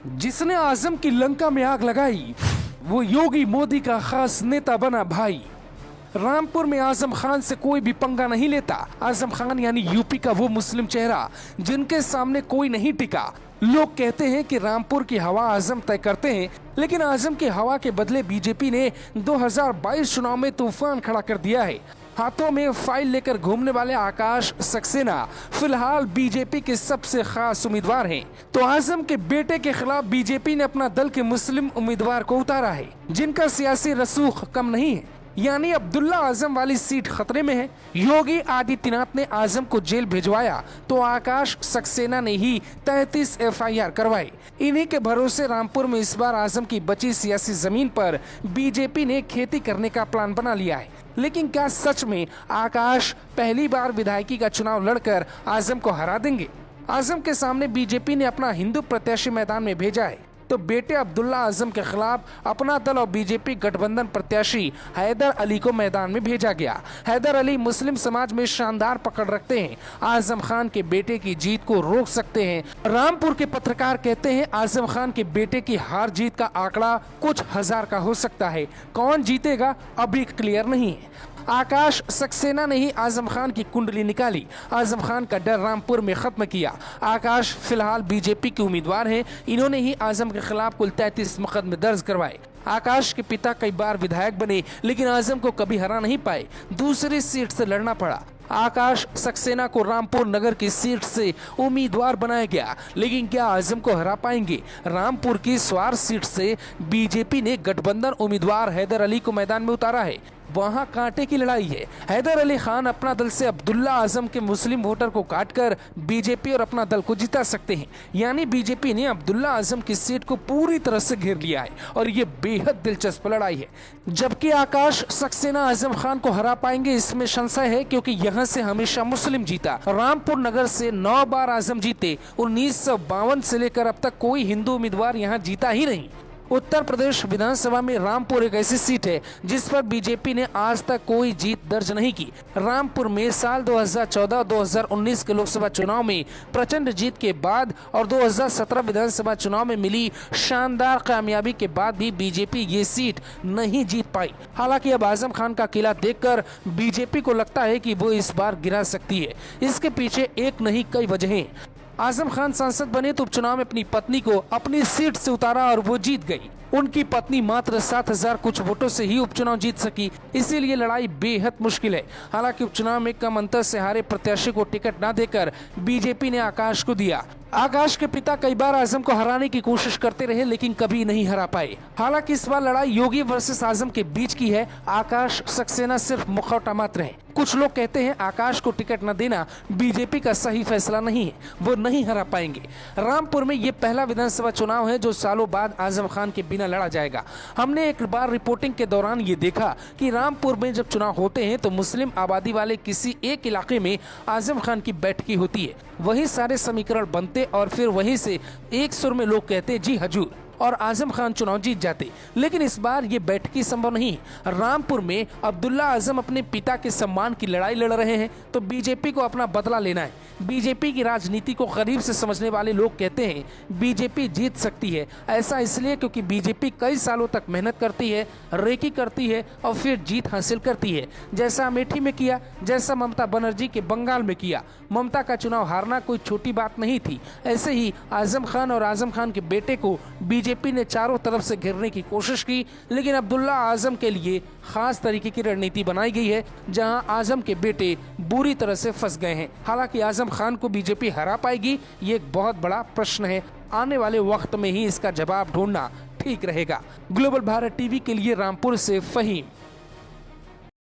जिसने आजम की लंका में आग लगाई वो योगी मोदी का खास नेता बना भाई। रामपुर में आजम खान से कोई भी पंगा नहीं लेता। आजम खान यानी यूपी का वो मुस्लिम चेहरा जिनके सामने कोई नहीं टिका। लोग कहते हैं कि रामपुर की हवा आजम तय करते हैं, लेकिन आजम की हवा के बदले बीजेपी ने 2022 चुनाव में तूफान खड़ा कर दिया है। हाथों में फाइल लेकर घूमने वाले आकाश सक्सेना फिलहाल बीजेपी के सबसे खास उम्मीदवार हैं। तो आजम के बेटे के खिलाफ बीजेपी ने अपना दल के मुस्लिम उम्मीदवार को उतारा है, जिनका सियासी रसूख कम नहीं है, यानी अब्दुल्ला आजम वाली सीट खतरे में है। योगी आदित्यनाथ ने आजम को जेल भिजवाया तो आकाश सक्सेना ने ही 33 FIR करवाई। इन्हीं के भरोसे रामपुर में इस बार आजम की बची सियासी जमीन पर बीजेपी ने खेती करने का प्लान बना लिया है। लेकिन क्या सच में आकाश पहली बार विधायकी का चुनाव लड़कर आजम को हरा देंगे? आजम के सामने बीजेपी ने अपना हिंदू प्रत्याशी मैदान में भेजा है, तो बेटे अब्दुल्ला आजम के खिलाफ अपना दल और बीजेपी गठबंधन प्रत्याशी हैदर अली को मैदान में भेजा गया। हैदर अली मुस्लिम समाज में शानदार पकड़ रखते हैं, आजम खान के बेटे की जीत को रोक सकते हैं। रामपुर के पत्रकार कहते हैं आजम खान के बेटे की हार जीत का आंकड़ा कुछ हजार का हो सकता है। कौन जीतेगा अभी क्लियर नहीं है। आकाश सक्सेना ने ही आजम खान की कुंडली निकाली, आजम खान का डर रामपुर में खत्म किया। आकाश फिलहाल बीजेपी के उम्मीदवार हैं। इन्होंने ही आजम के खिलाफ कुल 33 मुकदमे दर्ज करवाए। आकाश के पिता कई बार विधायक बने, लेकिन आजम को कभी हरा नहीं पाए, दूसरी सीट से लड़ना पड़ा। आकाश सक्सेना को रामपुर नगर की सीट से उम्मीदवार बनाया गया, लेकिन क्या आजम को हरा पाएंगे? रामपुर की स्वार सीट से बीजेपी ने गठबंधन उम्मीदवार हैदर अली को मैदान में उतारा है। वहां कांटे की लड़ाई है। हैदर अली खान अपना दल से अब्दुल्ला आजम के मुस्लिम वोटर को काटकर बीजेपी और अपना दल को जिता सकते हैं। यानी बीजेपी ने अब्दुल्ला आजम की सीट को पूरी तरह से घेर लिया है और ये बेहद दिलचस्प लड़ाई है। जबकि आकाश सक्सेना आजम खान को हरा पाएंगे इसमें संशय है, क्योंकि यहाँ से हमेशा मुस्लिम जीता। रामपुर नगर से 9 बार आजम जीते। 1952 से लेकर अब तक कोई हिंदू उम्मीदवार यहाँ जीता ही नहीं। उत्तर प्रदेश विधानसभा में रामपुर एक ऐसी सीट है जिस पर बीजेपी ने आज तक कोई जीत दर्ज नहीं की। रामपुर में साल 2014 और 2019 के लोकसभा चुनाव में प्रचंड जीत के बाद और 2017 विधानसभा चुनाव में मिली शानदार कामयाबी के बाद भी बीजेपी ये सीट नहीं जीत पाई। हालांकि अब आजम खान का किला देखकर बीजेपी को लगता है कि वो इस बार गिरा सकती है। इसके पीछे एक नहीं कई वजहें। आजम खान सांसद बने तो उपचुनाव में अपनी पत्नी को अपनी सीट से उतारा और वो जीत गई। उनकी पत्नी मात्र 7,000 कुछ वोटों से ही उपचुनाव जीत सकी, इसीलिए लड़ाई बेहद मुश्किल है। हालांकि उपचुनाव में कम अंतर से हारे प्रत्याशी को टिकट न देकर बीजेपी ने आकाश को दिया। आकाश के पिता कई बार आजम को हराने की कोशिश करते रहे, लेकिन कभी नहीं हरा पाए। हालांकि इस बार लड़ाई योगी वर्सेस आजम के बीच की है। आकाश सक्सेना सिर्फ मुखौटा मात्र है। कुछ लोग कहते हैं आकाश को टिकट न देना बीजेपी का सही फैसला नहीं है, वो नहीं हरा पाएंगे। रामपुर में ये पहला विधानसभा चुनाव है जो सालों बाद आजम खान के बिना लड़ा जाएगा। हमने एक बार रिपोर्टिंग के दौरान ये देखा कि रामपुर में जब चुनाव होते हैं तो मुस्लिम आबादी वाले किसी एक इलाके में आजम खान की बैठकी होती है, वही सारे समीकरण बनते और फिर वहीं से एक सुर में लोग कहते जी हजूर, और आजम खान चुनाव जीत जाते। लेकिन इस बार ये बैठकी संभव नहीं है। रामपुर में अब्दुल्ला आजम अपने पिता के सम्मान की लड़ाई लड़ रहे हैं, तो बीजेपी को अपना बदला लेना है। बीजेपी की राजनीति को करीब से समझने वाले लोग कहते हैं बीजेपी जीत सकती है। ऐसा इसलिए क्योंकि बीजेपी कई सालों तक मेहनत करती है, रेकी करती है और फिर जीत हासिल करती है। जैसा अमेठी में किया, जैसा ममता बनर्जी के बंगाल में किया। ममता का चुनाव हारना कोई छोटी बात नहीं थी। ऐसे ही आजम खान और आजम खान के बेटे को बीजेपी ने चारों तरफ से घेरने की कोशिश की, लेकिन अब्दुल्ला आजम के लिए खास तरीके की रणनीति बनाई गई है, जहां आजम के बेटे बुरी तरह से फंस गए हैं। हालांकि आजम खान को बीजेपी हरा पाएगी, ये एक बहुत बड़ा प्रश्न है। आने वाले वक्त में ही इसका जवाब ढूंढना ठीक रहेगा। ग्लोबल भारत टीवी के लिए रामपुर से फहीम।